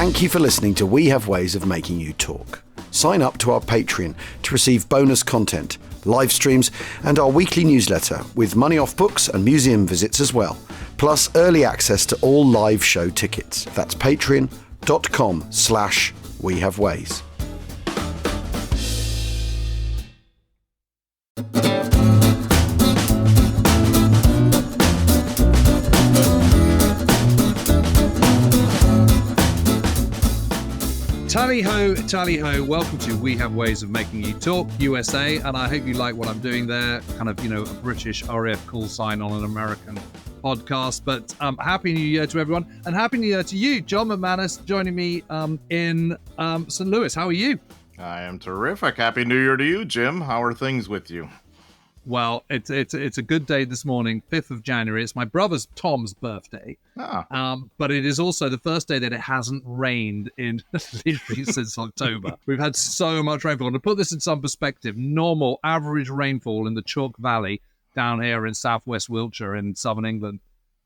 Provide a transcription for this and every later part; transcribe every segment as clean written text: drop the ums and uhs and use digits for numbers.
Thank you for listening to We Have Ways of Making You Talk. Sign up to our Patreon to receive bonus content, live streams, and our weekly newsletter with money off books and museum visits as well, plus early access to all live show tickets. That's patreon.com/wehaveways. Tally ho, welcome to We Have Ways of Making You Talk, USA, and I hope you like what I'm doing there, kind of, a British RAF call sign on an American podcast, but Happy New Year to everyone, and Happy New Year to you, John McManus, joining me in St. Louis. How are you? I am terrific. Happy New Year to you, Jim. How are things with you? Well, it's a good day this morning, 5th of January. It's my brother's Tom's birthday. But it is also the first day that it hasn't rained in literally since October. We've had so much rainfall. And to put this in some perspective, normal average rainfall in the Chalk Valley down here in southwest Wiltshire in southern England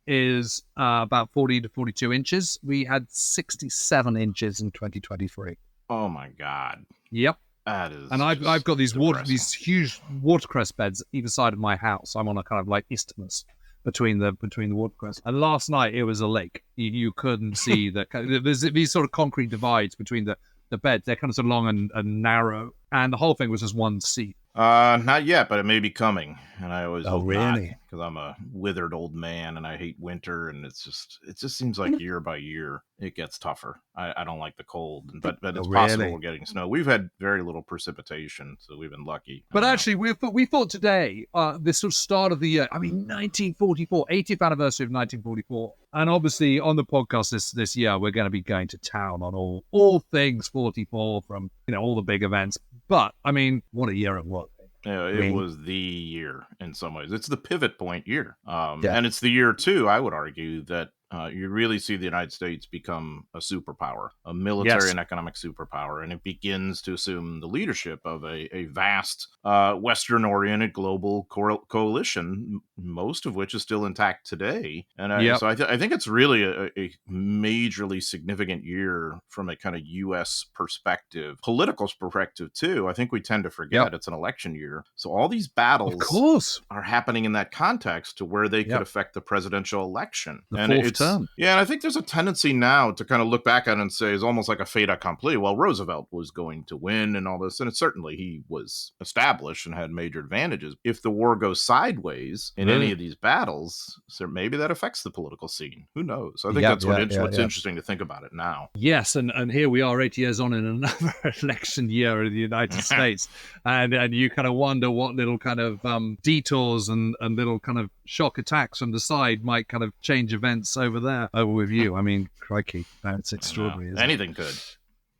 is about 40 to 42 inches. We had 67 inches in 2023. Oh, my God. Yep. That is, and I've got these huge watercress beds either side of my house. I'm on a kind of like isthmus between the watercress. And last night it was a lake. You couldn't see there's these sort of concrete divides between the beds. They're kind of so long and narrow, and the whole thing was just one sea. Not yet, but it may be coming. And I always hope really? Because I'm a withered old man and I hate winter, and it just seems like year by year it gets tougher. I don't like the cold, but it's possible we're getting snow. We've had very little precipitation, so we've been lucky. But actually, we thought today, this sort of start of the year, 1944, 80th anniversary of 1944. And obviously on the podcast this year, we're going to be going to town on all things 44 from, all the big events. But, what a year it was. Yeah, it was the year in some ways. It's the pivot point year. And it's the year, too, I would argue, that you really see the United States become a superpower, a military and economic superpower, and it begins to assume the leadership of a vast Western-oriented global coalition, most of which is still intact today. And so I think it's really a majorly significant year from a kind of U.S. perspective, political perspective, too. I think we tend to forget it's an election year. So all these battles, of course, are happening in that context to where they could affect the presidential election. Term. Yeah, and I think there's a tendency now to kind of look back at it and say it's almost like a fait accompli. Well, Roosevelt was going to win and all this, and certainly he was established and had major advantages. If the war goes sideways in any of these battles, so maybe that affects the political scene. Who knows? I think that's what's interesting to think about it now. Yes, and here we are 8 years on in another election year in the United States, and you kind of wonder what little kind of detours and little kind of shock attacks from the side might kind of change events over with you. Crikey, that's extraordinary. Isn't Anything it? Could.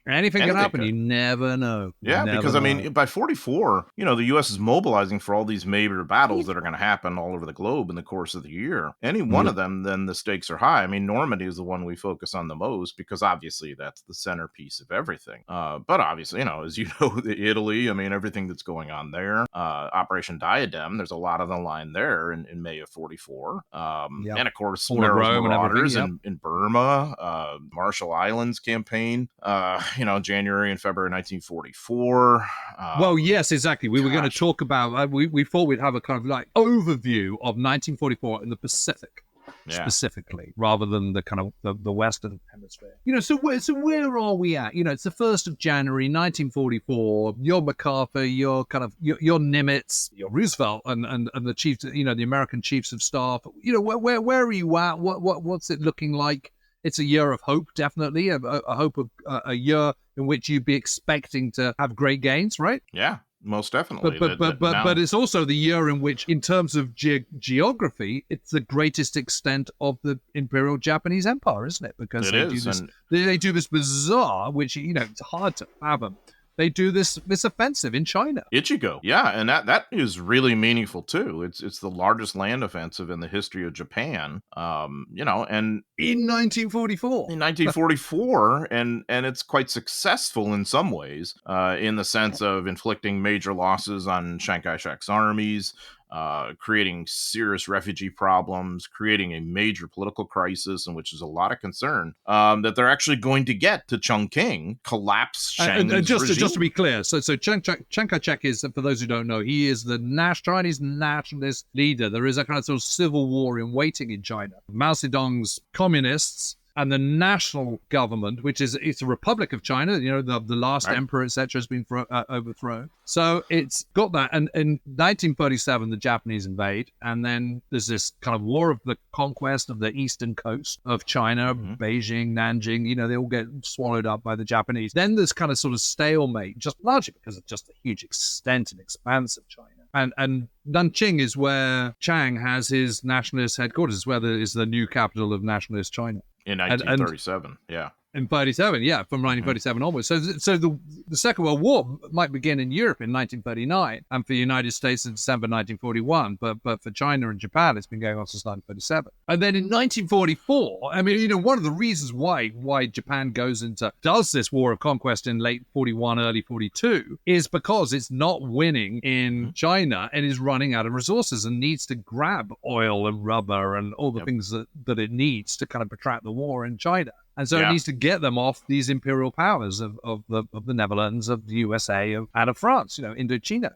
Anything can happen. You never know. Yeah, because by 44, the U.S. is mobilizing for all these major battles that are going to happen all over the globe in the course of the year. Any one of them, then the stakes are high. Normandy is the one we focus on the most because obviously that's the centerpiece of everything. But obviously, as you know, Italy, everything that's going on there. Operation Diadem, there's a lot on the line there in May of 44. And of course, Marauders in Burma, Marshall Islands campaign. January and February 1944. Well, yes, exactly. We were going to talk about, we thought we'd have a kind of like overview of 1944 in the Pacific. Specifically, rather than the kind of the Western Hemisphere. So where are we at? It's the 1st of January, 1944. You're MacArthur, you're kind of you're Nimitz, you're Roosevelt, and the chiefs, the American chiefs of staff. Where are you at? What's it looking like? It's a year of hope, definitely. A hope of a year in which you'd be expecting to have great gains, right? Yeah. Most definitely. But it's also the year in which, in terms of geography, it's the greatest extent of the Imperial Japanese Empire, isn't it? Because they do this bizarre, which, it's hard to fathom. They do this offensive in China. Ichigo, yeah, and that is really meaningful too. It's the largest land offensive in the history of Japan. And in 1944. In 1944, and it's quite successful in some ways, in the sense of inflicting major losses on Chiang Kai-shek's armies. creating serious refugee problems, creating a major political crisis in which there's a lot of concern that they're actually going to get to Chongqing, collapse Chiang's and just regime. to be clear, so Chiang Kai-shek is, for those who don't know, he is the Chinese nationalist leader. There is a kind of sort of civil war in waiting in China. Mao Zedong's communists and the national government, which is, it's a Republic of China, you know, the last emperor, etc., has been overthrown. So it's got that. And in 1937, the Japanese invade. And then there's this kind of war of the conquest of the eastern coast of China, Beijing, Nanjing, you know, they all get swallowed up by the Japanese. Then there's kind of sort of stalemate, just largely because of just the huge extent and expanse of China. And Nanjing is where Chiang has his nationalist headquarters, where there is the new capital of nationalist China. In 1937, yeah. In 37, yeah, from 1937 onwards. So the Second World War might begin in Europe in 1939, and for the United States in December 1941, but for China and Japan, it's been going on since 1937. And then in 1944, I mean, you know, one of the reasons why Japan does this war of conquest in late 41, early 42, is because it's not winning in China and is running out of resources and needs to grab oil and rubber and all the things that it needs to kind of protract the war in China. And so it needs to get them off these imperial powers of the Netherlands, of the USA, and of France, you know, Indochina,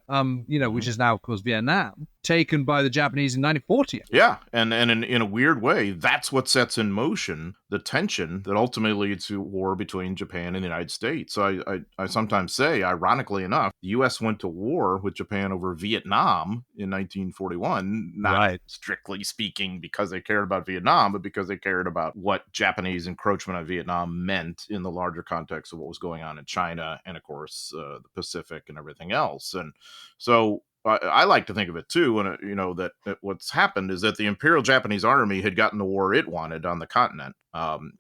you know, which is now, of course, Vietnam, taken by the Japanese in 1940. Yeah, and in a weird way, that's what sets in motion the tension that ultimately leads to war between Japan and the United States. So I sometimes say, ironically enough, the U.S. went to war with Japan over Vietnam in 1941, not strictly speaking because they cared about Vietnam, but because they cared about what Japanese encroachment on Vietnam meant in the larger context of what was going on in China and, of course, the Pacific and everything else. And so I like to think of it too, and you know that what's happened is that the Imperial Japanese Army had gotten the war it wanted on the continent,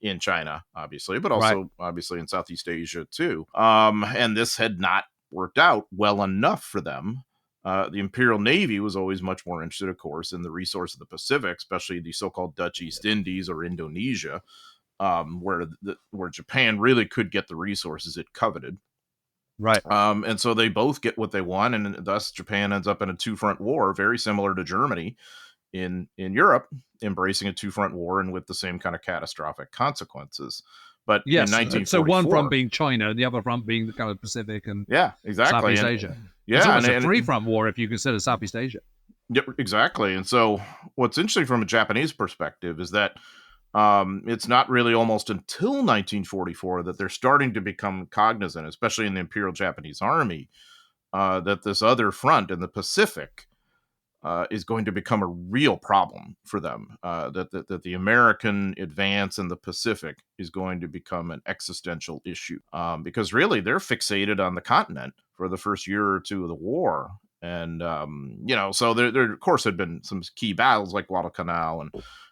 in China, obviously, but also obviously in Southeast Asia too. And this had not worked out well enough for them. The Imperial Navy was always much more interested, of course, in the resource of the Pacific, especially the so-called Dutch East Indies or Indonesia, where Japan really could get the resources it coveted. Right. And so they both get what they want, and thus Japan ends up in a two-front war, very similar to Germany in Europe, embracing a two-front war and with the same kind of catastrophic consequences. But in 1944, so one front being China, and the other front being the kind of Pacific and Southeast Asia. Yeah, it's almost a three-front war if you consider Southeast Asia. Yeah, exactly. And so what's interesting from a Japanese perspective is that it's not really almost until 1944 that they're starting to become cognizant, especially in the Imperial Japanese Army, that this other front in the Pacific is going to become a real problem for them, that the American advance in the Pacific is going to become an existential issue, because really they're fixated on the continent for the first year or two of the war. And, you know, so there of course had been some key battles like Guadalcanal and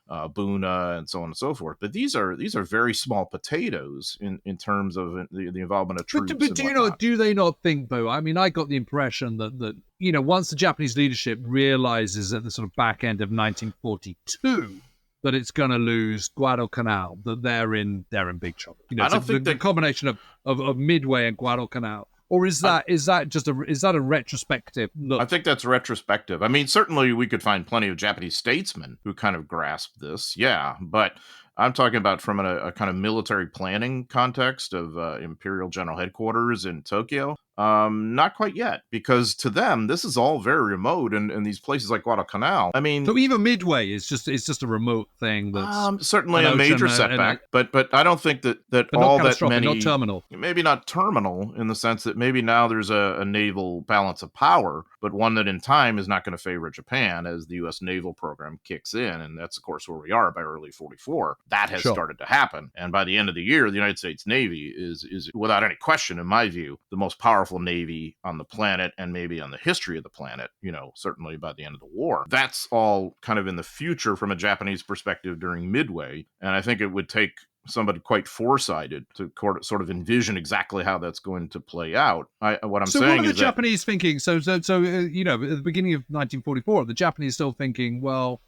Buna and so on and so forth, but these are very small potatoes in terms of the involvement of troops. But do they not think, though? I mean, I got the impression that you know, once the Japanese leadership realizes at the sort of back end of 1942 that it's going to lose Guadalcanal, that they're in big trouble. You know, I don't think the combination of Midway and Guadalcanal. Or is that a retrospective look? I think that's retrospective. I mean, certainly we could find plenty of Japanese statesmen who kind of grasp this, but I'm talking about from a kind of military planning context of Imperial General Headquarters in Tokyo. Not quite yet, because to them, this is all very remote, and these places like Guadalcanal. I mean, so even Midway is just a remote thing. That's certainly a major setback, but I don't think that all that many, not terminal. Maybe not terminal in the sense that maybe now there's a naval balance of power, but one that in time is not going to favor Japan as the U.S. naval program kicks in, and that's of course where we are by early 44. That has started to happen, and by the end of the year, the United States Navy is without any question, in my view, the most powerful Navy on the planet and maybe on the history of the planet, you know, certainly by the end of the war. That's all kind of in the future from a Japanese perspective during Midway. And I think it would take somebody quite foresighted to sort of envision exactly how that's going to play out. What are the Japanese thinking? So you know, at the beginning of 1944, the Japanese still thinking, well,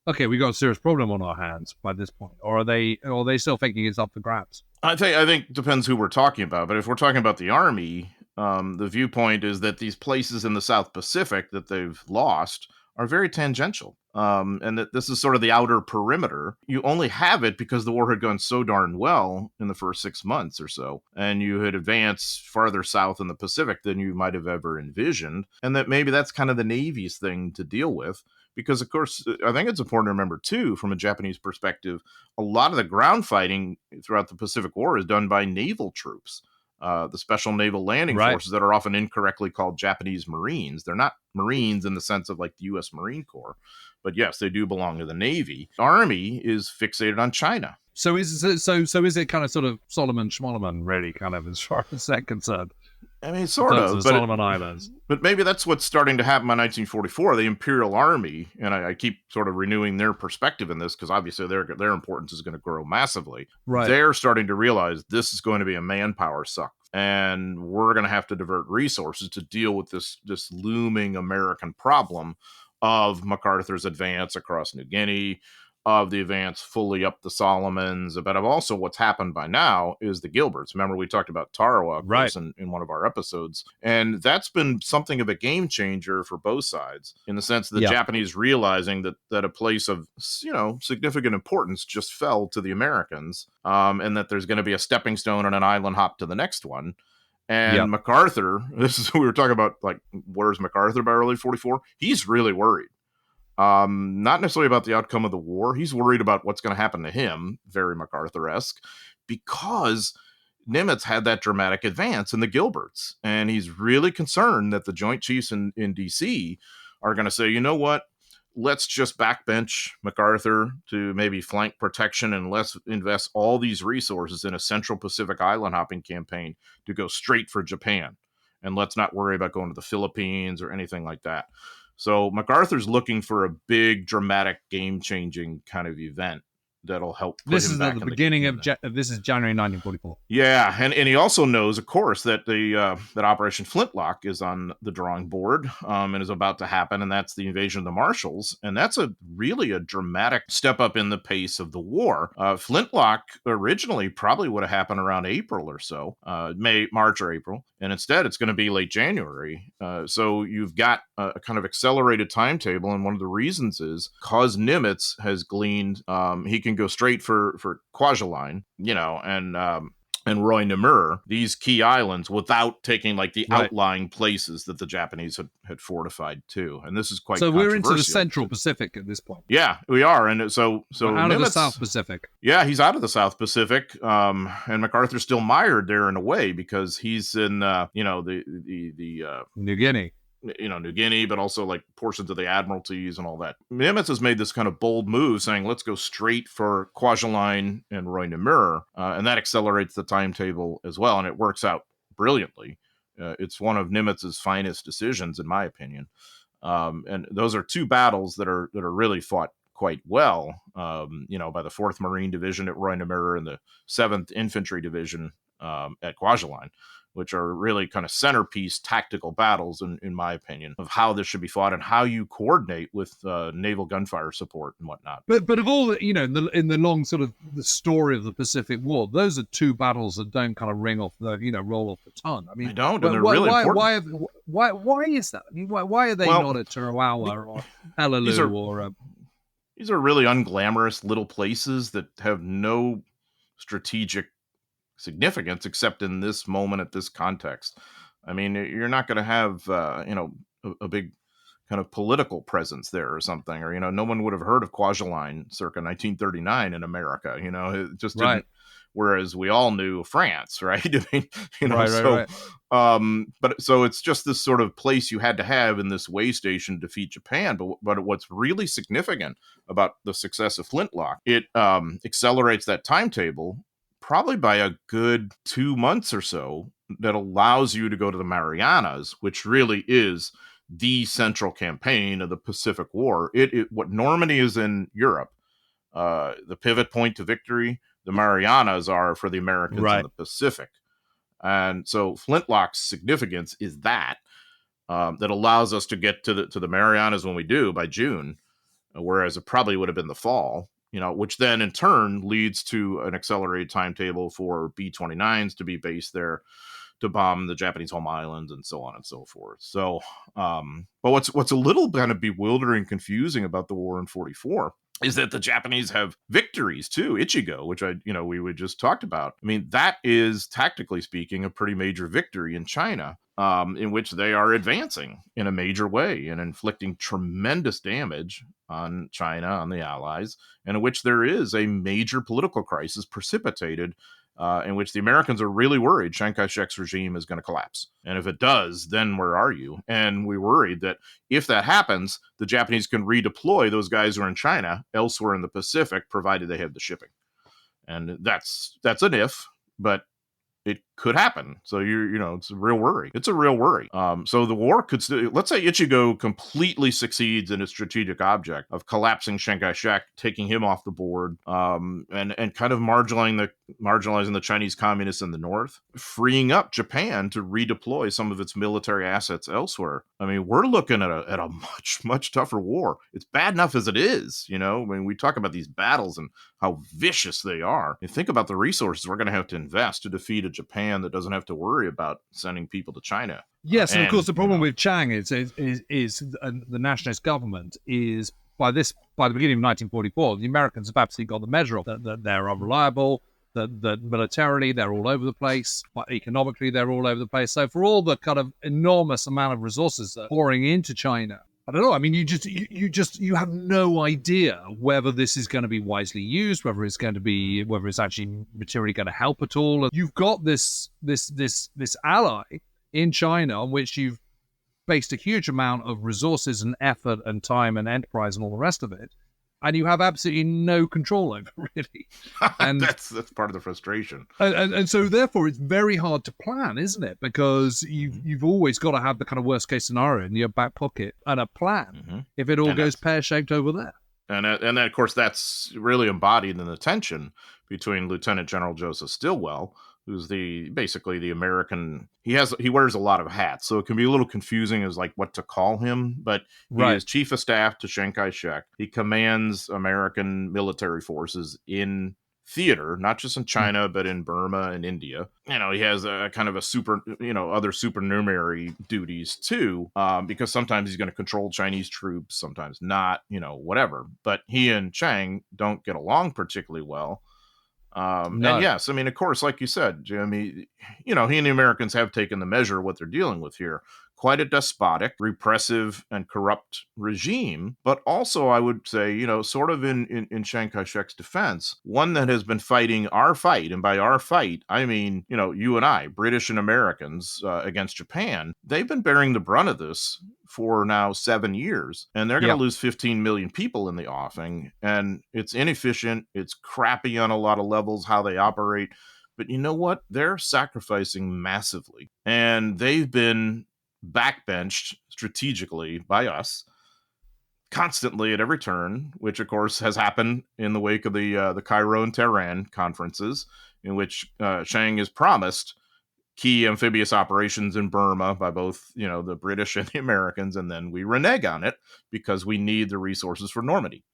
okay, we got a serious problem on our hands by this point, or are they still thinking it's up for grabs? I think it depends who we're talking about. But if we're talking about the Army, the viewpoint is that these places in the South Pacific that they've lost are very tangential. And that this is sort of the outer perimeter. You only have it because the war had gone so darn well in the first 6 months or so, and you had advanced farther south in the Pacific than you might have ever envisioned, and that maybe that's kind of the Navy's thing to deal with. Because, of course, I think it's important to remember, too, from a Japanese perspective, a lot of the ground fighting throughout the Pacific War is done by naval troops. The special naval landing forces that are often incorrectly called Japanese Marines. They're not Marines in the sense of like the U.S. Marine Corps, but yes, they do belong to the Navy. Army is fixated on China. So is it kind of sort of Solomon Schmolomon, really, kind of, as far as that's concerned? I mean, sort of, but Solomon Islands. But maybe that's what's starting to happen by 1944. The Imperial Army, and I keep sort of renewing their perspective in this because obviously their importance is going to grow massively. Right. They're starting to realize this is going to be a manpower suck, and we're going to have to divert resources to deal with this looming American problem of MacArthur's advance across New Guinea, of the advance fully up the Solomons, but of also what's happened by now is the Gilberts. Remember, we talked about Tarawa in one of our episodes, and that's been something of a game changer for both sides in the sense of the Japanese realizing that a place of significant importance just fell to the Americans, and that there's going to be a stepping stone and an island hop to the next one. And MacArthur, this is we were talking about, like, where's MacArthur by early 44? He's really worried. Not necessarily about the outcome of the war. He's worried about what's going to happen to him, very MacArthur-esque, because Nimitz had that dramatic advance in the Gilberts. And he's really concerned that the Joint Chiefs in D.C. are going to say, you know what, let's just backbench MacArthur to maybe flank protection and let's invest all these resources in a Central Pacific island hopping campaign to go straight for Japan. And let's not worry about going to the Philippines or anything like that. So MacArthur's looking for a big, dramatic, game-changing kind of event that'll help. This is the beginning of this is January 1944. Yeah, and he also knows, of course, that that Operation Flintlock is on the drawing board and is about to happen, and that's the invasion of the Marshalls, and that's really a dramatic step up in the pace of the war. Flintlock originally probably would have happened around April or so, March or April, and instead it's going to be late January. So you've got a kind of accelerated timetable, and one of the reasons is because Nimitz has gleaned, he can go straight for Kwajalein, and Roy Namur, these key islands, without taking like the outlying places that the Japanese had fortified too. And this is quite so we're into the Central Pacific at this point. Yeah, we are. And so out of the South Pacific. Yeah, he's out of the South Pacific. And MacArthur's still mired there in a way because he's in the New Guinea. New Guinea, but also like portions of the Admiralties and all that. Nimitz has made this kind of bold move saying, let's go straight for Kwajalein and Roy Namur. And that accelerates the timetable as well. And it works out brilliantly. It's one of Nimitz's finest decisions, in my opinion. And those are two battles that are really fought quite well, by the 4th Marine Division at Roy Namur and the 7th Infantry Division at Kwajalein, which are really kind of centerpiece tactical battles, in my opinion, of how this should be fought and how you coordinate with naval gunfire support and whatnot. But of all the, in the long sort of the story of the Pacific War, those are two battles that don't kind of ring off the, roll off the tongue. I mean, they don't, and they're really important. Why is that? I mean, why are they not at Tarawa or Peleliu These are really unglamorous little places that have no strategic significance except in this moment at this context. I mean, you're not going to have a big kind of political presence there or something, or no one would have heard of Kwajalein circa 1939 in America. It just didn't. Whereas we all knew France, right? I mean, but so it's just this sort of place you had to have in this way station to defeat Japan. But what's really significant about the success of Flintlock, it accelerates that timetable probably by a good 2 months or so, that allows you to go to the Marianas, which really is the central campaign of the Pacific War. What Normandy is in Europe, the pivot point to victory, the Marianas are for the Americans in the Pacific. And so Flintlock's significance is that allows us to get to the Marianas when we do by June, whereas it probably would have been the fall. Which then in turn leads to an accelerated timetable for B-29s to be based there, to bomb the Japanese home islands and so on and so forth. So, but what's a little kind of bewildering, confusing about the war in 44 is that the Japanese have victories too, Ichigo, which we just talked about. I mean, that is, tactically speaking, a pretty major victory in China, in which they are advancing in a major way and inflicting tremendous damage on China, on the Allies, and in which there is a major political crisis precipitated, in which the Americans are really worried Chiang Kai-shek's regime is going to collapse. And if it does, then where are you? And we're worried that if that happens, the Japanese can redeploy those guys who are in China elsewhere in the Pacific, provided they have the shipping. And that's an if, but it could happen. So it's a real worry. It's a real worry. So the war could still, let's say Ichigo completely succeeds in its strategic object of collapsing Chiang Kai-shek, taking him off the board, and kind of marginalizing the Chinese communists in the north, freeing up Japan to redeploy some of its military assets elsewhere. I mean, we're looking at a much, much tougher war. It's bad enough as it is, I mean, we talk about these battles and how vicious they are. You think about the resources we're going to have to invest to defeat a Japan that doesn't have to worry about sending people to China. Yes, and of course the problem with Chiang is the nationalist government is by the beginning of 1944, the Americans have absolutely got the measure of that they're unreliable, that militarily they're all over the place, but economically they're all over the place. So for all the kind of enormous amount of resources that are pouring into China, I don't know. I mean, you have no idea whether this is going to be wisely used, whether it's actually materially going to help at all. And you've got this ally in China on which you've based a huge amount of resources and effort and time and enterprise and all the rest of it, and you have absolutely no control over, really. And that's part of the frustration. And so therefore it's very hard to plan, isn't it? Because you've always got to have the kind of worst case scenario in your back pocket and a plan if it all goes pear-shaped over there. And then of course that's really embodied in the tension between Lieutenant General Joseph Stilwell, who's basically the American. He wears a lot of hats, so it can be a little confusing as like what to call him. But he is chief of staff to Chiang Kai-shek. He commands American military forces in theater, not just in China, but in Burma and India. He has a kind of a other supernumerary duties too, because sometimes he's going to control Chinese troops, sometimes not, whatever. But he and Chiang don't get along particularly well. And yes, I mean, of course, like you said, Jimmy, he and the Americans have taken the measure of what they're dealing with here. Quite a despotic, repressive, and corrupt regime, but also, I would say, sort of in Chiang Kai-shek's defense, one that has been fighting our fight, and by our fight, I mean, you and I, British and Americans, against Japan. They've been bearing the brunt of this for now 7 years, and they're going to lose 15 million people in the offing, and it's inefficient, it's crappy on a lot of levels, how they operate, but you know what? They're sacrificing massively, and they've been backbenched strategically by us constantly at every turn, which of course has happened in the wake of the Cairo and Tehran conferences, in which Chiang is promised key amphibious operations in Burma by both the British and the Americans, and then we renege on it because we need the resources for Normandy.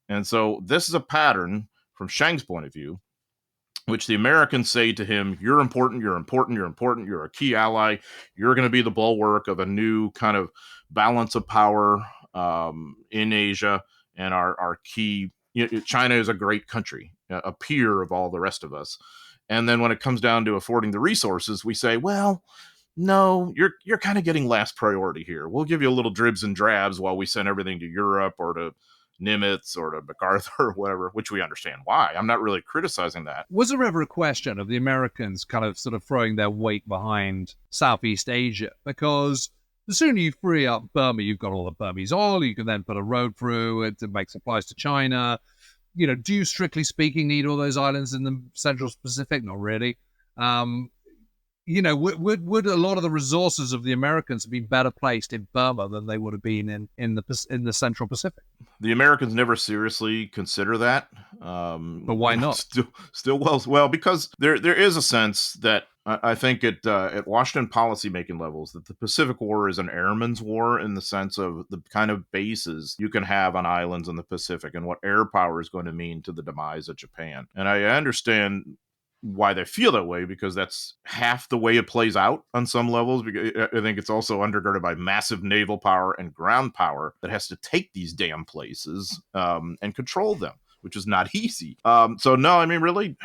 And so this is a pattern from Chiang's point of view, which the Americans say to him, you're important, you're important, you're important, you're a key ally, you're going to be the bulwark of a new kind of balance of power in Asia, and our key, China is a great country, a peer of all the rest of us. And then when it comes down to affording the resources, we say, well, no, you're kind of getting last priority here. We'll give you a little dribs and drabs while we send everything to Europe or to Nimitz or to MacArthur or whatever, which we understand why. I'm not really criticizing that. Was there ever a question of the Americans kind of sort of throwing their weight behind Southeast Asia? Because the sooner you free up Burma, you've got all the Burmese oil, you can then put a road through it to make supplies to China. Do you, strictly speaking, need all those islands in the Central Pacific? Not really. Would a lot of the resources of the Americans have been better placed in Burma than they would have been in the Central Pacific? The Americans never seriously consider that. But why not? Well, because there is a sense that I think at Washington policymaking levels that the Pacific War is an airman's war in the sense of the kind of bases you can have on islands in the Pacific and what air power is going to mean to the demise of Japan. And I understand why they feel that way, because that's half the way it plays out on some levels. I think it's also undergirded by massive naval power and ground power that has to take these damn places and control them, which is not easy. So no, I mean, really,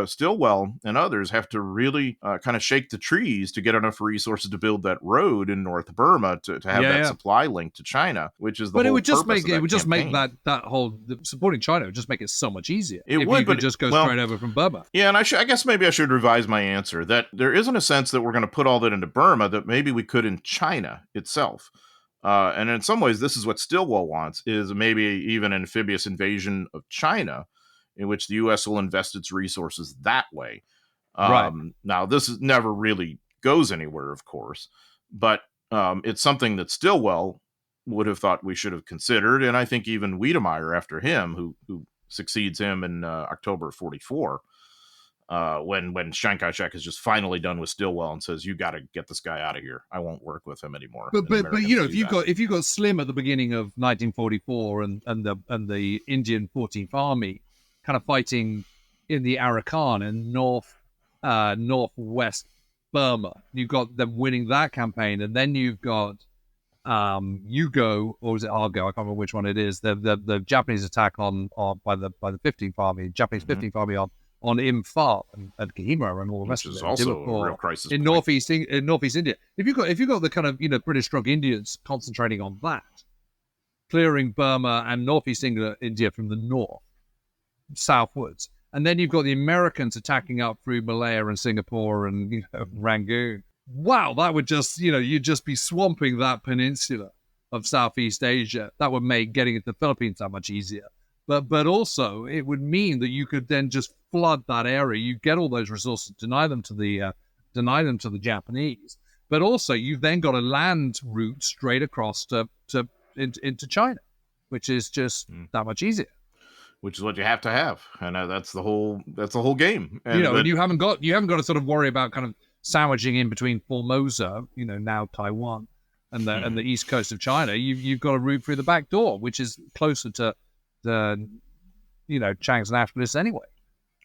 Stilwell and others have to really kind of shake the trees to get enough resources to build that road in North Burma to have that supply link to China, which is the whole purpose of that campaign. It would just make that whole supporting China would just make it so much easier. It would, you could just go straight over from Burma. Yeah, and I guess maybe I should revise my answer, that there isn't a sense that we're going to put all that into Burma that maybe we could in China itself. And in some ways, this is what Stilwell wants, is maybe even an amphibious invasion of China, in which the U.S. will invest its resources that way. Right. Now, this never really goes anywhere, of course, but it's something that Stilwell would have thought we should have considered, and I think even Wiedemeyer after him, who succeeds him in October of 44, when Chiang Kai-shek is just finally done with Stilwell and says, "You got to get this guy out of here. I won't work with him anymore." But if you got Slim at the beginning of 1944 and the Indian 14th Army kind of fighting in the Arakan in northwest Burma, you've got them winning that campaign, and then you've got Yugo, or is it Argo? I can't remember which one it is. The Japanese attack on by the 15th Army, Japanese 15th Army on Imphal and Kohima and all the rest of it. Which is also a real crisis in northeast India. If you got the kind of British drug Indians concentrating on that, clearing Burma and northeast India from the north southwards, and then you've got the Americans attacking up through Malaya and Singapore and Rangoon. Wow, that would just you'd just be swamping that peninsula of Southeast Asia. That would make getting into the Philippines that much easier. But also it would mean that you could then just flood that area. You get all those resources, deny them to the Japanese. But also you've then got a land route straight across into China, which is just that much easier. Which is what you have to have, and that's the whole game. And and you haven't got to sort of worry about kind of sandwiching in between Formosa, now Taiwan, and the east coast of China. You've got a route through the back door, which is closer to Chiang's nationalists anyway.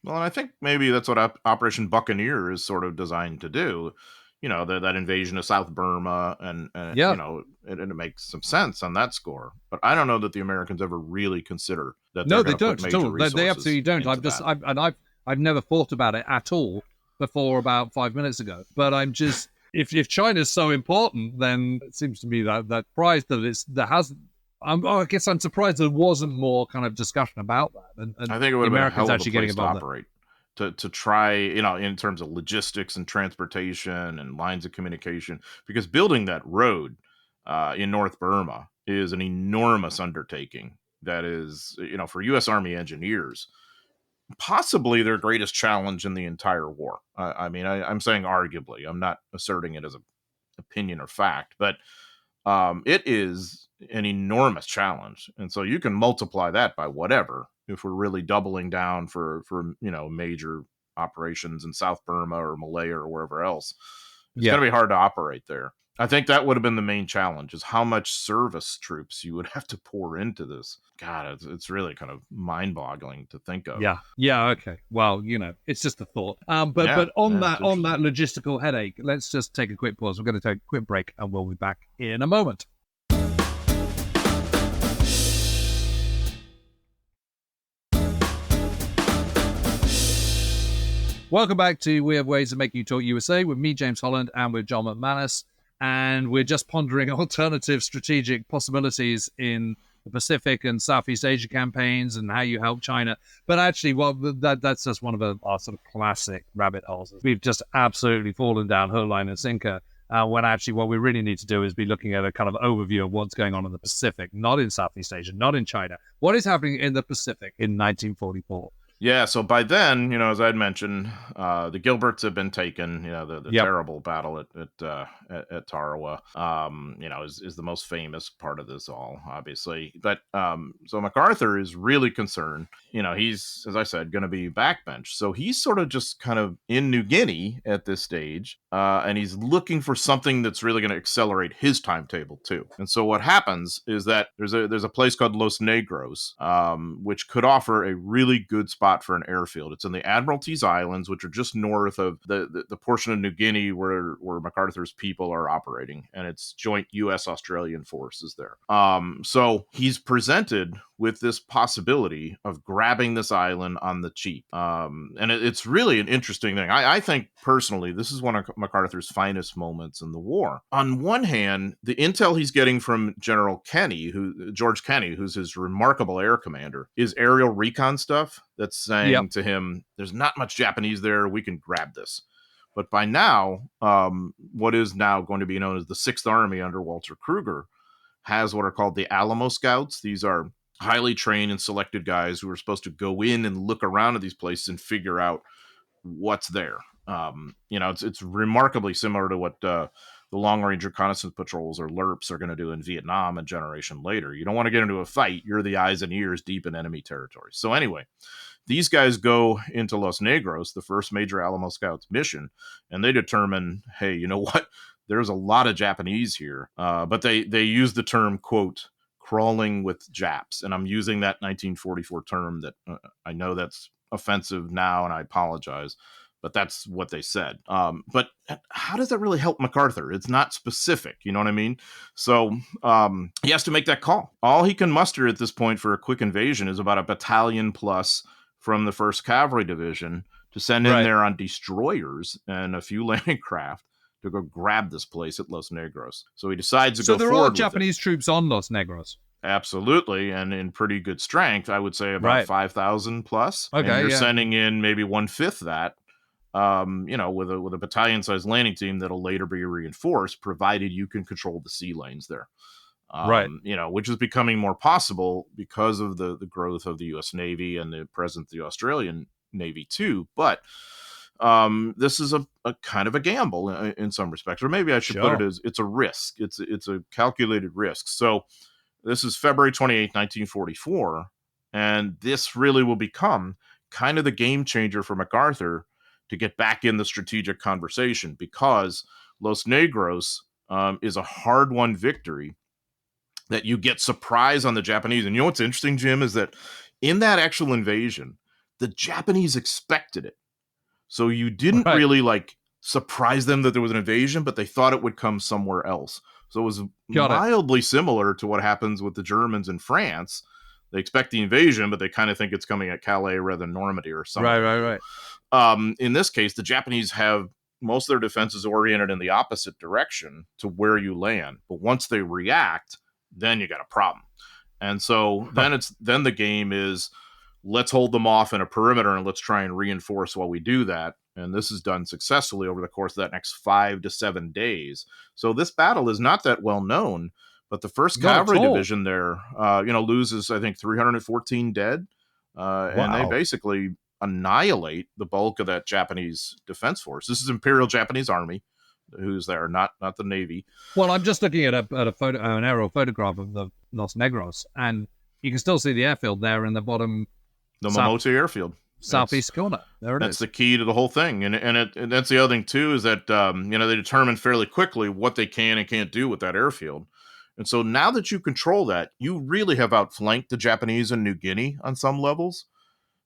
Well, and I think maybe that's what Operation Buccaneer is sort of designed to do. That invasion of South Burma, and it makes some sense on that score. But I don't know that the Americans ever really consider that. No, they don't. They absolutely don't. I've never thought about it at all before about 5 minutes ago. But I'm just, if China's so important, then it seems to me that surprised that I guess I'm surprised there wasn't more kind of discussion about that. And I think it would have been a hell of a place to operate. To try, in terms of logistics and transportation and lines of communication, because building that road in North Burma is an enormous undertaking. That is, for U.S. Army engineers, possibly their greatest challenge in the entire war. I'm saying arguably. I'm not asserting it as an opinion or fact, but it is an enormous challenge. And so you can multiply that by whatever, if we're really doubling down for major operations in South Burma or Malaya or wherever else. It's going to be hard to operate there. I think that would have been the main challenge, is how much service troops you would have to pour into this. God, it's really kind of mind-boggling to think of. Yeah. Okay. Well, it's just a thought. But on that logistical headache, let's just take a quick pause. We're going to take a quick break, and we'll be back in a moment. Welcome back to We Have Ways of Making You Talk USA with me, James Holland, and with John McManus. And we're just pondering alternative strategic possibilities in the Pacific and Southeast Asia campaigns and how you help China. But actually, that's just one of our sort of classic rabbit holes. We've just absolutely fallen down hook, line, and sinker. When actually what we really need to do is be looking at a kind of overview of what's going on in the Pacific, not in Southeast Asia, not in China. What is happening in the Pacific in 1944? Yeah, so by then, as I'd mentioned, the Gilberts have been taken. The terrible battle at Tarawa, is the most famous part of this all, obviously. But so MacArthur is really concerned. He's, as I said, going to be backbench. So he's sort of just kind of in New Guinea at this stage, and he's looking for something that's really going to accelerate his timetable too. And so what happens is that there's a place called Los Negros, which could offer a really good spot spot for an airfield. It's in the Admiralties Islands, which are just north of the portion of New Guinea where MacArthur's people are operating, and it's joint U.S.-Australian forces there. So he's presented with this possibility of grabbing this island on the cheap. And it's really an interesting thing. I think, personally, this is one of MacArthur's finest moments in the war. On one hand, the intel he's getting from General George Kenny, who's his remarkable air commander, is aerial recon stuff that's saying to him, there's not much Japanese there, we can grab this. But by now, what is now going to be known as the 6th Army under Walter Kruger has what are called the Alamo Scouts. These are highly trained and selected guys who are supposed to go in and look around at these places and figure out what's there. It's remarkably similar to what the long-range reconnaissance patrols, or LRPs, are going to do in Vietnam a generation later. You don't want to get into a fight. You're the eyes and ears deep in enemy territory. So anyway, these guys go into Los Negros, the first major Alamo Scouts mission, and they determine, hey, you know what? There's a lot of Japanese here. But they use the term, quote, crawling with Japs. And I'm using that 1944 term that I know that's offensive now, and I apologize, but that's what they said. But how does that really help MacArthur? It's not specific, you know what I mean? So he has to make that call. All he can muster at this point for a quick invasion is about a battalion plus from the 1st Cavalry Division to send in there on destroyers and a few landing craft to go grab this place at Los Negros. So he decides to go forward. So there are Japanese troops on Los Negros. Absolutely, and in pretty good strength. I would say about 5,000 plus. Okay, and you're sending in maybe 1/5 that, with a battalion-sized landing team that'll later be reinforced, provided you can control the sea lanes there. Which is becoming more possible because of the growth of the U.S. Navy and the presence of the Australian Navy too. But this is a kind of a gamble in some respects, or maybe I should put it as it's a risk. It's a calculated risk. So this is February 28, 1944, and this really will become kind of the game changer for MacArthur to get back in the strategic conversation, because Los Negros is a hard-won victory that you get surprise on the Japanese. And you know what's interesting, Jim, is that in that actual invasion, the Japanese expected it. So you didn't really surprise them that there was an invasion, but they thought it would come somewhere else. So it was mildly similar to what happens with the Germans in France. They expect the invasion, but they kind of think it's coming at Calais rather than Normandy or something. Right. In this case, the Japanese have most of their defenses oriented in the opposite direction to where you land. But once they react, then you got a problem. And so then the game is, let's hold them off in a perimeter and let's try and reinforce while we do that. And this is done successfully over the course of that next 5 to 7 days. So this battle is not that well known, but the 1st Cavalry Division there, loses, I think, 314 dead. And they basically annihilate the bulk of that Japanese defense force. This is Imperial Japanese Army who's there, not the Navy. Well, I'm just looking at a photo, an aerial photograph of the Los Negros, and you can still see the airfield there in the bottom. The Momote Airfield. Southeast corner. There it is. That's the key to the whole thing. And that's the other thing, too, is that, they determine fairly quickly what they can and can't do with that airfield. And so now that you control that, you really have outflanked the Japanese in New Guinea on some levels.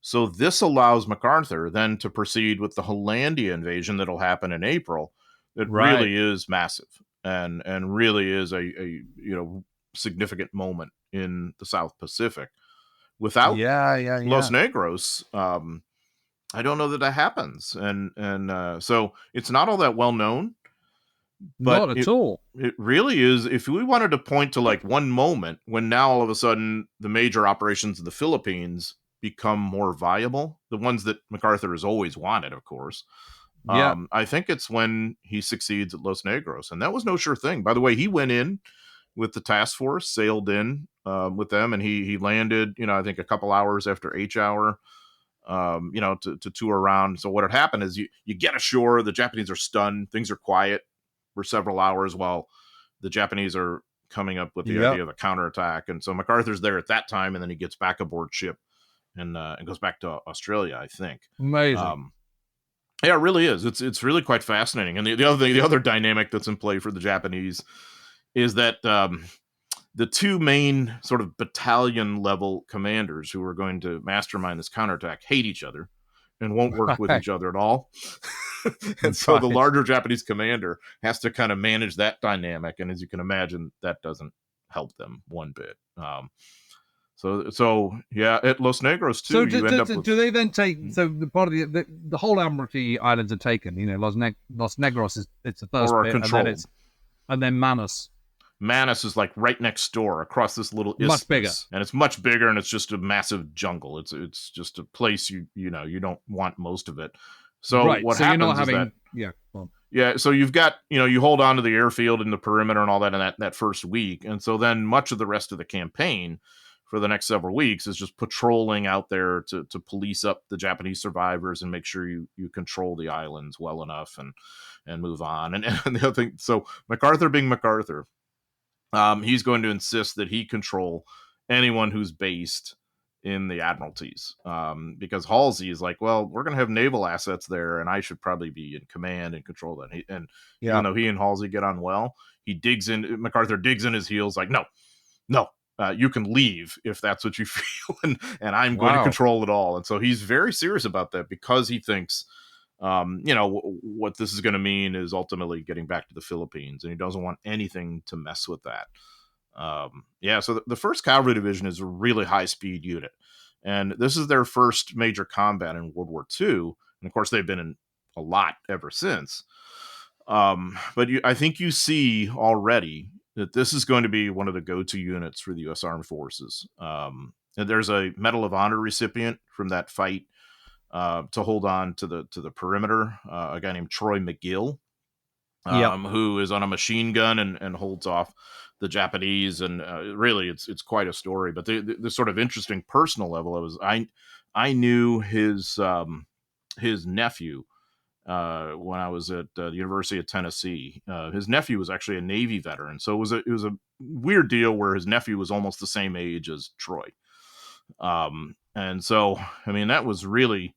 So this allows MacArthur then to proceed with the Hollandia invasion that'll happen in April. It really is massive and really is a significant moment in the South Pacific. Without Los Negros, I don't know that happens. And so it's not all that well known. But not at all. It really is. If we wanted to point to one moment when now all of a sudden the major operations in the Philippines become more viable, the ones that MacArthur has always wanted, of course. I think it's when he succeeds at Los Negros. And that was no sure thing. By the way, he went in with the task force, sailed in with them, and he landed, I think a couple hours after H hour, to tour around. So what had happened is you get ashore, the Japanese are stunned, things are quiet for several hours while the Japanese are coming up with the idea of a counterattack. And so MacArthur's there at that time, and then he gets back aboard ship and goes back to Australia, I think. Amazing. Yeah, it really is. It's really quite fascinating. And the other dynamic that's in play for the Japanese is that the two main sort of battalion level commanders who are going to mastermind this counterattack hate each other and won't work with each other at all. And so the larger Japanese commander has to kind of manage that dynamic. And as you can imagine, that doesn't help them one bit. So yeah, at Los Negros too. So do they then take? So the part of the whole Admiralty Islands are taken. Los Negros it's the first bit, controlled. and then Manus. Manus is like right next door across this little isthmus, much bigger, and it's much bigger, and it's just a massive jungle. It's just a place you don't want most of it. So what happens is that so you've got you hold on to the airfield and the perimeter and all that in that first week, and so then much of the rest of the campaign for the next several weeks is just patrolling out there to police up the Japanese survivors and make sure you control the islands well enough and move on. And the other thing, so MacArthur being MacArthur, he's going to insist that he control anyone who's based in the Admiralties, because Halsey is like, well, we're going to have naval assets there, and I should probably be in command and control that. Even though he and Halsey get on well, MacArthur digs in his heels like, no, you can leave if that's what you feel, and I'm going to control it all. And so he's very serious about that because he thinks, what this is going to mean is ultimately getting back to the Philippines, and he doesn't want anything to mess with that. So the 1st Cavalry Division is a really high-speed unit, and this is their first major combat in World War II, and of course they've been in a lot ever since. But I think you see already that this is going to be one of the go-to units for the U.S. Armed Forces. And there's a Medal of Honor recipient from that fight to hold on to the perimeter, a guy named Troy McGill, who is on a machine gun and holds off the Japanese. And really, it's quite a story. But the sort of interesting personal level I knew his nephew. When I was at the University of Tennessee, his nephew was actually a Navy veteran, so it was a weird deal where his nephew was almost the same age as Troy, and so that was really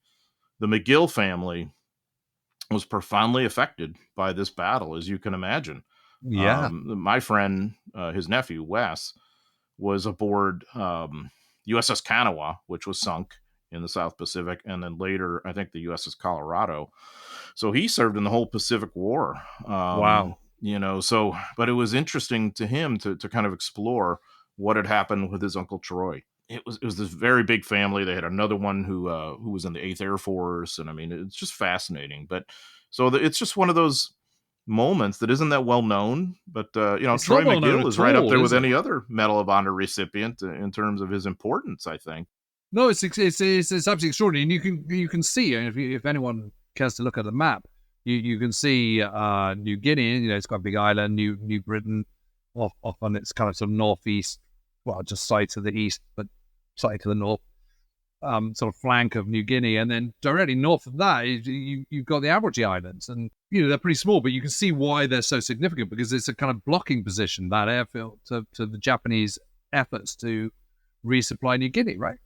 the McGill family was profoundly affected by this battle, as you can imagine. Yeah, my friend, his nephew Wes, was aboard USS Kanawha, which was sunk in the South Pacific, and then later I think the USS Colorado. So he served in the whole Pacific War. But it was interesting to him to kind of explore what had happened with his Uncle Troy. It was this very big family. They had another one who was in the 8th Air Force, and it's just fascinating. But it's just one of those moments that isn't that well known. But Troy McGill is right up there with any other Medal of Honor recipient in terms of his importance, I think. No, it's absolutely extraordinary, and you can see if anyone cares to look at the map, you can see New Guinea. It's quite a big island. New Britain, off on its kind of sort of northeast, well, just side to the east, but side to the north, sort of flank of New Guinea, and then directly north of that, you've got the Admiralty Islands, and they're pretty small, but you can see why they're so significant because it's a kind of blocking position, that airfield, to the Japanese efforts to resupply New Guinea, right?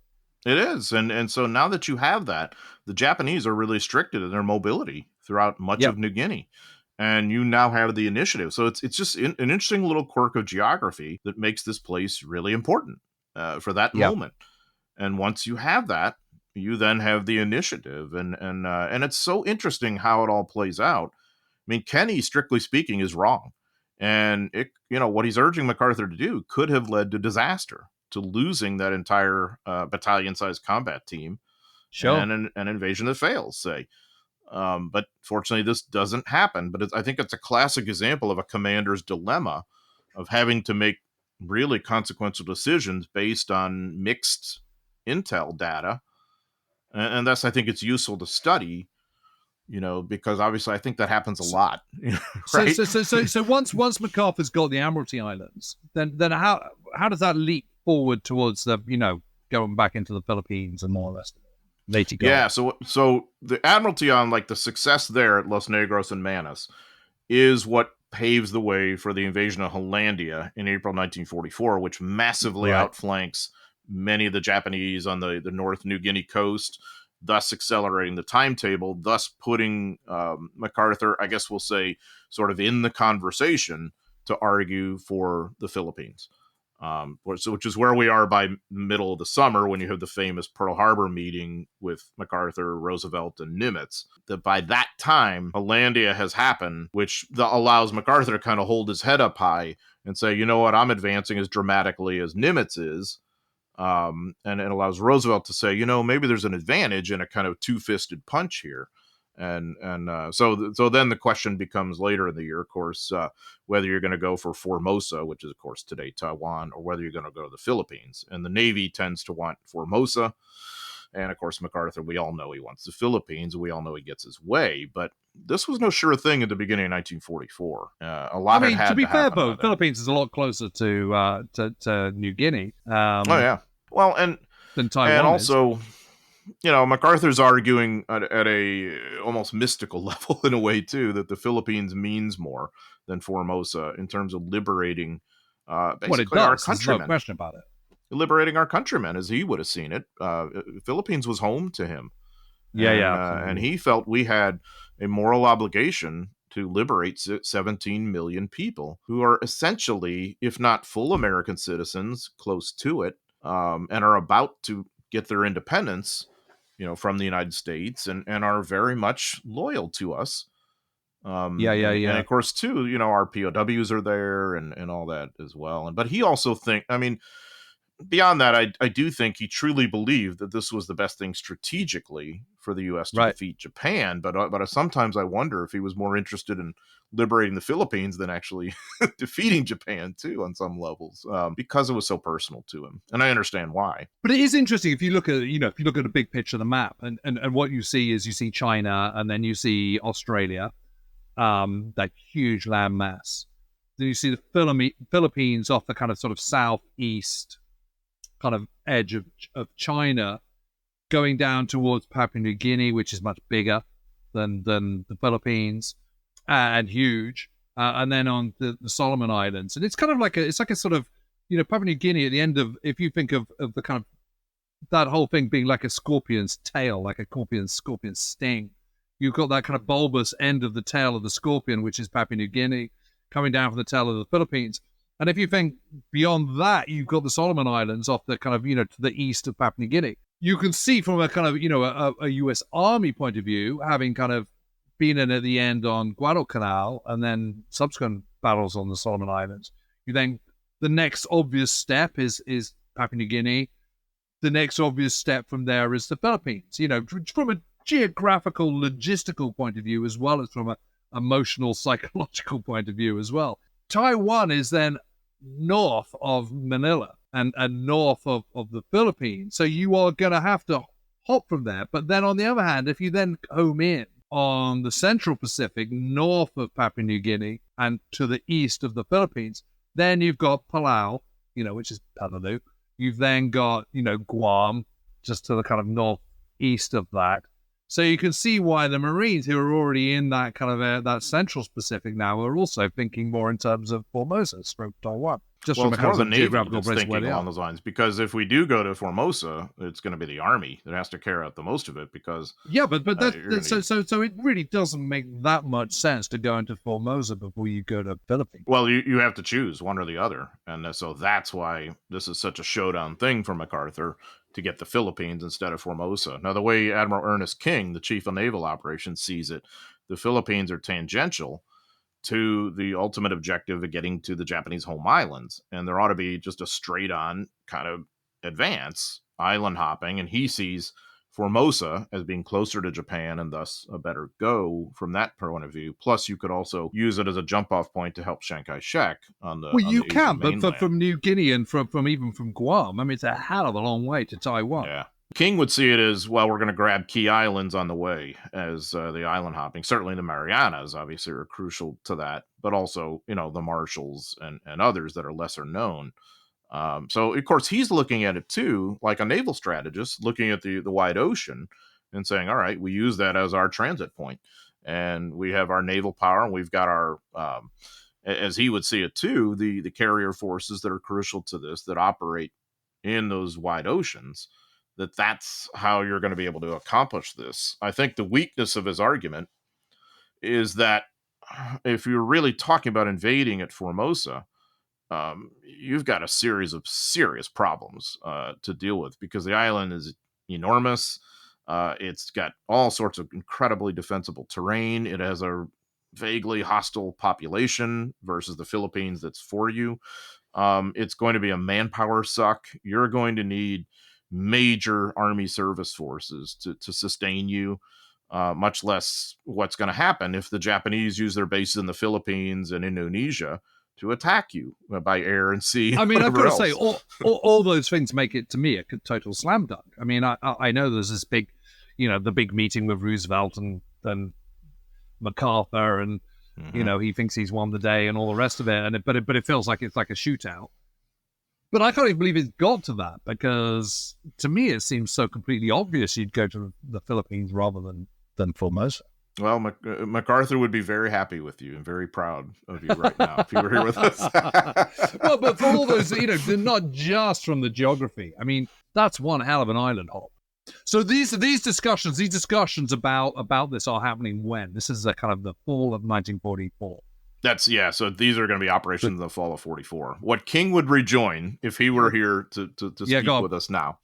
It is, and so now that you have that, the Japanese are really restricted in their mobility throughout much of New Guinea, and you now have the initiative. So it's just an interesting little quirk of geography that makes this place really important for that moment. And once you have that, you then have the initiative, and it's so interesting how it all plays out. Kenny, strictly speaking, is wrong, and what he's urging MacArthur to do could have led to disaster, to losing that entire battalion-sized combat team, and an invasion that fails, say. But fortunately, this doesn't happen. But I think it's a classic example of a commander's dilemma of having to make really consequential decisions based on mixed intel data. And thus, I think it's useful to study, because obviously I think that happens a lot. Right? So once MacArthur's got the Admiralty Islands, then how does that leap forward towards the going back into the Philippines and more or less later? Yeah, so the Admiralty on the success there at Los Negros and Manus is what paves the way for the invasion of Hollandia in April 1944, which massively outflanks many of the Japanese on the North New Guinea coast, thus accelerating the timetable, thus putting MacArthur, I guess we'll say, sort of in the conversation to argue for the Philippines. which is where we are by middle of the summer when you have the famous Pearl Harbor meeting with MacArthur, Roosevelt, and Nimitz. That by that time, Hollandia has happened, which allows MacArthur to kind of hold his head up high and say, you know what, I'm advancing as dramatically as Nimitz is. And it allows Roosevelt to say, maybe there's an advantage in a kind of two-fisted punch here. So then the question becomes later in the year, of course, whether you're going to go for Formosa, which is, of course, today Taiwan, or whether you're going to go to the Philippines. And the Navy tends to want Formosa. And, of course, MacArthur, we all know he wants the Philippines. We all know he gets his way. But this was no sure thing at the beginning of 1944. A lot had to be fair, though, Philippines is a lot closer to New Guinea. Oh, yeah. Well, than Taiwan and also... MacArthur's arguing at a almost mystical level in a way, too, that the Philippines means more than Formosa in terms of liberating basically our countrymen. There's no question about it. Liberating our countrymen, as he would have seen it. Philippines was home to him. And he felt we had a moral obligation to liberate 17 million people who are essentially, if not full American citizens, close to it, and are about to get their independence, from the United States and are very much loyal to us. And of course, too, our POWs are there and all that as well. But he also beyond that, I do think he truly believed that this was the best thing strategically for the U.S. to defeat Japan. But sometimes I wonder if he was more interested in liberating the Philippines than actually defeating Japan, too, on some levels, because it was so personal to him. And I understand why. But it is interesting if you look at, a big picture of the map and what you see is you see China and then you see Australia, that huge land mass. Then you see the Philippines off the kind of sort of southeast kind of edge of China, going down towards Papua New Guinea, which is much bigger than the Philippines and huge, and then on the Solomon Islands. And it's kind of like a sort of, Papua New Guinea at the end of, if you think of the kind of that whole thing being like a scorpion's tail, like a scorpion sting. You've got that kind of bulbous end of the tail of the scorpion, which is Papua New Guinea, coming down from the tail of the Philippines. And if you think beyond that, you've got the Solomon Islands off the kind of, to the east of Papua New Guinea. You can see from a kind of, a U.S. Army point of view, having kind of been in at the end on Guadalcanal and then subsequent battles on the Solomon Islands. You think the next obvious step is Papua New Guinea. The next obvious step from there is the Philippines. From a geographical, logistical point of view, as well as from an emotional, psychological point of view as well. Taiwan is then north of Manila and north of the Philippines. So you are going to have to hop from there. But then on the other hand, if you then home in on the Central Pacific, north of Papua New Guinea and to the east of the Philippines, then you've got Palau, which is Palau. You've then got, Guam, just to the kind of northeast of that. So you can see why the Marines who are already in that kind of that Central Pacific now are also thinking more in terms of Formosa, stroke Taiwan. Just well, from it's a more kind the of Navy geographical that's place thinking where they along are. those lines. Because if we do go to Formosa, it's going to be the Army that has to carry out the most of it. Because but so it really doesn't make that much sense to go into Formosa before you go to Philippines. Well, you have to choose one or the other, and so that's why this is such a showdown thing for MacArthur to get the Philippines instead of Formosa. Now, the way Admiral Ernest King, the chief of naval operations, sees it, the Philippines are tangential to the ultimate objective of getting to the Japanese home islands. And there ought to be just a straight on kind of advance, island hopping. And he sees Formosa as being closer to Japan and thus a better go from that point of view. Plus, you could also use it as a jump off point to help Chiang Kai-shek on the Well, you can, mainland. but from New Guinea and from even from Guam, I mean, it's a hell of a long way to Taiwan. Yeah. King would see it as, well, we're going to grab key islands on the way as the island hopping. Certainly the Marianas, obviously, are crucial to that, but also, the Marshalls and others that are lesser known. So, of course, he's looking at it, too, like a naval strategist, looking at the wide ocean and saying, all right, we use that as our transit point. And we have our naval power, and we've got our, as he would see it, too, the carrier forces that are crucial to this, that operate in those wide oceans, that's how you're going to be able to accomplish this. I think the weakness of his argument is that if you're really talking about invading at Formosa, you've got a series of serious problems to deal with, because the island is enormous. It's got all sorts of incredibly defensible terrain. It has a vaguely hostile population versus the Philippines that's for you. It's going to be a manpower suck. You're going to need major army service forces to sustain you, much less what's going to happen if the Japanese use their bases in the Philippines and Indonesia to attack you by air and sea. I mean, I've got to say, all those things make it, to me, a total slam dunk. I mean, I know there's this big, the big meeting with Roosevelt and MacArthur, and he thinks he's won the day and all the rest of it. But it feels like it's like a shootout. But I can't even believe it's got to that, because to me it seems so completely obvious you'd go to the Philippines rather than Formosa. Well, MacArthur would be very happy with you and very proud of you right now if you were here with us. Well, but for all those, they're not just from the geography. I mean, that's one hell of an island hop. So these discussions about this are happening when? This is a kind of the fall of 1944. So these are going to be operations in the fall of 44. What King would rejoin if he were here to speak with us now.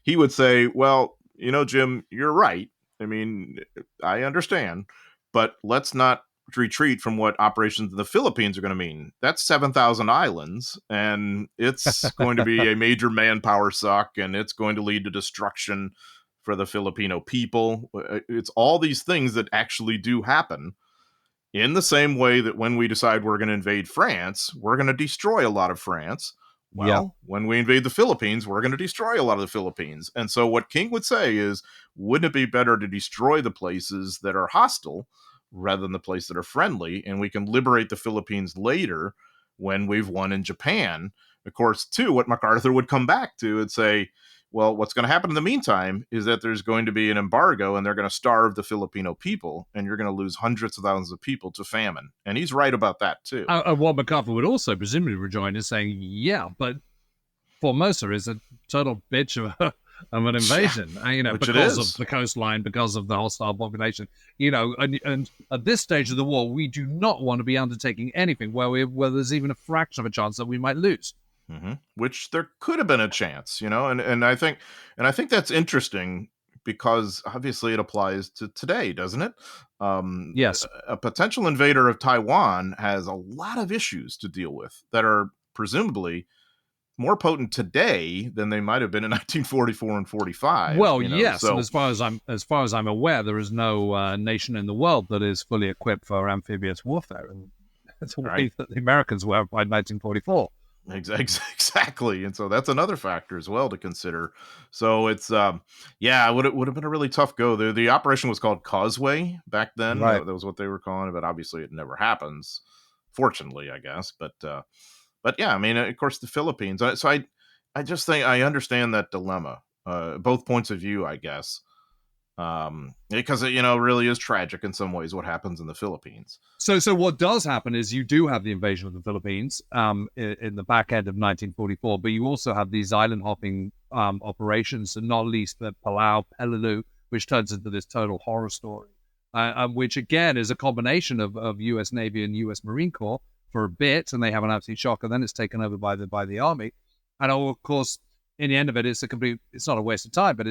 He would say, well, Jim, you're right. I mean, I understand, but let's not retreat from what operations in the Philippines are going to mean. That's 7,000 islands, and it's going to be a major manpower suck, and it's going to lead to destruction for the Filipino people. It's all these things that actually do happen. In the same way that when we decide we're going to invade France, we're going to destroy a lot of France. Well, when we invade the Philippines, we're going to destroy a lot of the Philippines. And so what King would say is, wouldn't it be better to destroy the places that are hostile rather than the places that are friendly? And we can liberate the Philippines later when we've won in Japan. Of course, too, what MacArthur would come back to and say, well, what's going to happen in the meantime is that there's going to be an embargo and they're going to starve the Filipino people, and you're going to lose hundreds of thousands of people to famine. And he's right about that, too. What MacArthur would also presumably rejoin is saying, yeah, but Formosa is a total bitch of an invasion, because of the coastline, because of the hostile population, and at this stage of the war, we do not want to be undertaking anything where there's even a fraction of a chance that we might lose. Mm-hmm. Which there could have been a chance, and I think that's interesting, because obviously it applies to today, doesn't it? Yes. A potential invader of Taiwan has a lot of issues to deal with that are presumably more potent today than they might have been in 1944 and 45. Well, yes. So, and as far as I'm aware, there is no nation in the world that is fully equipped for amphibious warfare, and it's a way that the Americans were by 1944. Exactly. And so that's another factor as well to consider. So it's it would have been a really tough go. The operation was called Causeway back then. Right. That was what they were calling it, but obviously it never happens, fortunately, I guess. But yeah, I mean, of course, the Philippines. So I just think I understand that dilemma, both points of view, I guess. Because it really is tragic in some ways what happens in the Philippines. So what does happen is you do have the invasion of the Philippines in the back end of 1944, but you also have these island hopping operations, and not least the Palau, Peleliu, which turns into this total horror story, which again is a combination of U.S. Navy and U.S. Marine Corps for a bit, and they have an absolute shock, and then it's taken over by the Army, and of course, in the end of it, it's not a waste of time, but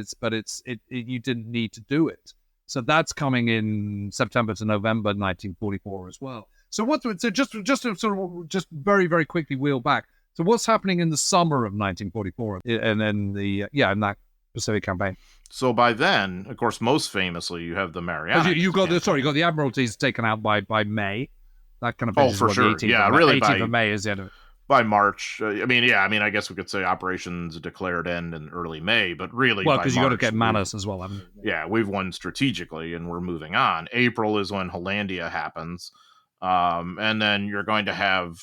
you didn't need to do it. So that's coming in September to November 1944 as well. So just to sort of just very, very quickly wheel back. So what's happening in the summer of 1944 and then in that Pacific campaign? So by then, of course, most famously, you have the Mariana. You got the Admiralties taken out by May. That kind of for sure. 18th of May is the end of it. By March, I guess we could say operations declared end in early May, but really, because you got to get Manus as well, haven't you? Yeah, we've won strategically, and we're moving on. April is when Hollandia happens, and then you're going to have,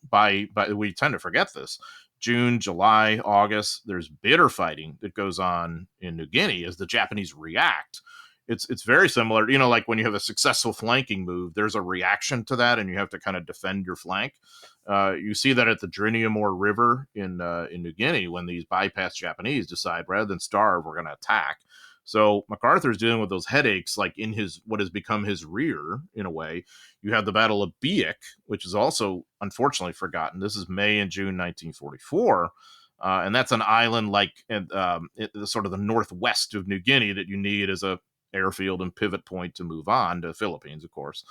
by we tend to forget this. June, July, August, there's bitter fighting that goes on in New Guinea as the Japanese react. It's very similar, like when you have a successful flanking move, there's a reaction to that, and you have to kind of defend your flank. You see that at the Driniamore River in New Guinea when these bypass Japanese decide rather than starve, we're going to attack. So MacArthur's dealing with those headaches, like in what has become his rear, in a way. You have the Battle of Biak, which is also unfortunately forgotten. This is May and June 1944. And that's an island sort of the northwest of New Guinea that you need as a airfield and pivot point to move on to the Philippines, of course.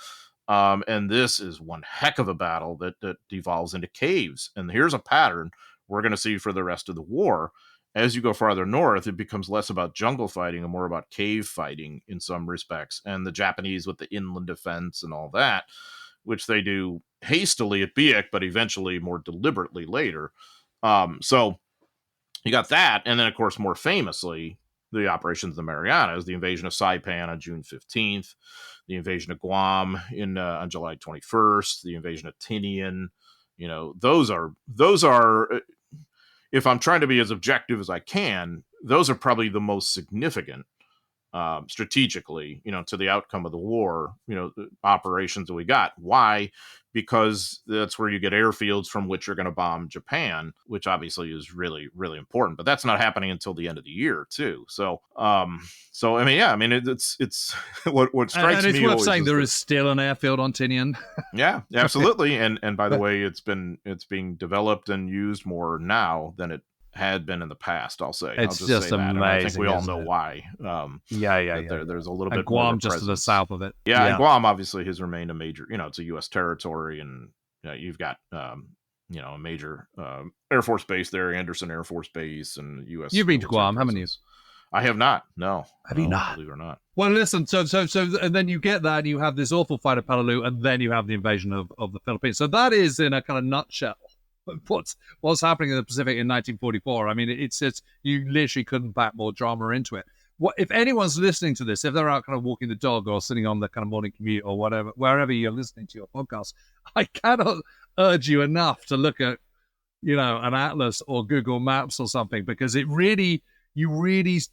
And this is one heck of a battle that devolves into caves. And here's a pattern we're going to see for the rest of the war. As you go farther north, it becomes less about jungle fighting and more about cave fighting in some respects. And the Japanese with the inland defense and all that, which they do hastily at Biak, but eventually more deliberately later. So you got that. And then, of course, more famously, the operations of the Marianas, the invasion of Saipan on June 15th, the invasion of Guam on July 21st, the invasion of Tinian. Those are, if I'm trying to be as objective as I can, those are probably the most significant strategically, to the outcome of the war, the operations that we got. Why? Because that's where you get airfields from which you're going to bomb Japan, which obviously is really, really important. But that's not happening until the end of the year, too. So it's what strikes me. And it's worth saying there is still an airfield on Tinian. Yeah, absolutely. And by the way, it's being dedeveloped and used more now than it had been in the past. I'll say it's just amazing. I think we all know why. There's a little bit. Guam just to the south of it. Yeah, and Guam obviously has remained a major. It's a U.S. territory, and you've got a major Air Force base there, Anderson Air Force Base, and U.S. You've been to Guam, haven't you? I have not. No. Have you not? Believe it or not. Well, listen. So, and then you get that, and you have this awful fight at Peleliu, and then you have the invasion of the Philippines. So that is, in a kind of nutshell, what's happening in the Pacific in 1944. I mean, it's you literally couldn't pack more drama into it. If anyone's listening to this, if they're out kind of walking the dog or sitting on the kind of morning commute or whatever, wherever you're listening to your podcast, I cannot urge you enough to look at, an atlas or Google Maps or something, because you really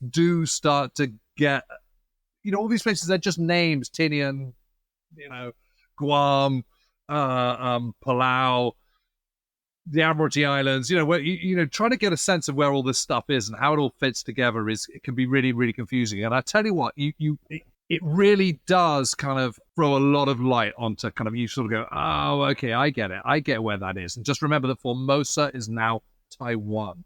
do start to get, all these places, they're just names: Tinian, Guam, Palau, the Admiralty Islands, where trying to get a sense of where all this stuff is and how it all fits together it can be really, really confusing. And I tell you what, it really does kind of throw a lot of light onto kind of, you sort of go, oh, okay, I get it. I get where that is. And just remember that Formosa is now Taiwan.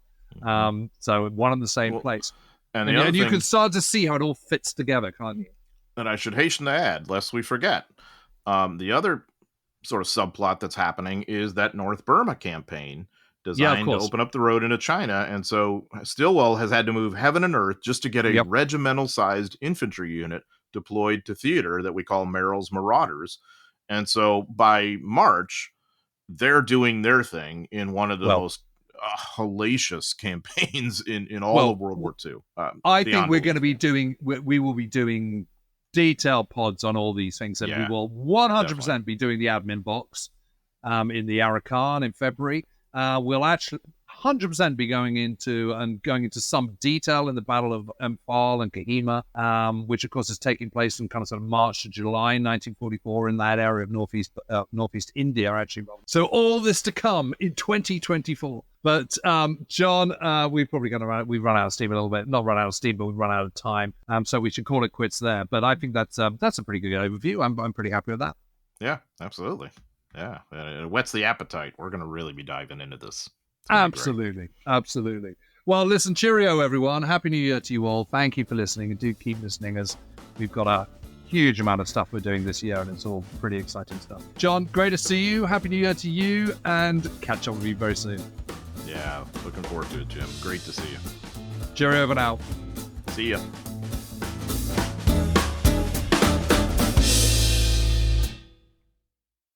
So one and the same place. And you can start to see how it all fits together, can't you? And I should hasten to add, lest we forget, the other sort of subplot that's happening is that North Burma campaign designed to open up the road into China. And so Stilwell has had to move heaven and earth just to get a regimental-sized infantry unit deployed to theater that we call Merrill's Marauders. And so by March, they're doing their thing in one of the most hellacious campaigns in all of World War II. I think we're going to be we will be doing detailed pods on all these things, and we will 100% be doing the admin box in the Arakan in February. We'll actually 100% be going into some detail in the Battle of Imphal and Kohima, which of course is taking place from kind of sort of March to July 1944 in that area of northeast India, actually. So all this to come in 2024. But John, we've probably we've run out of steam a little bit. Not run out of steam, but we've run out of time. So we should call it quits there. But I think that's a pretty good overview. I'm pretty happy with that. Yeah, absolutely. Yeah, it whets the appetite. We're going to really be diving into this. Absolutely. Well, listen, cheerio, everyone. Happy New Year to you all. Thank you for listening, and do keep listening, as we've got a huge amount of stuff we're doing this year, and it's all pretty exciting stuff. John, great to see you. Happy New Year to you, and catch up with you very soon. Yeah, looking forward to it, Jim. Great to see you. Cheerio for now. See ya.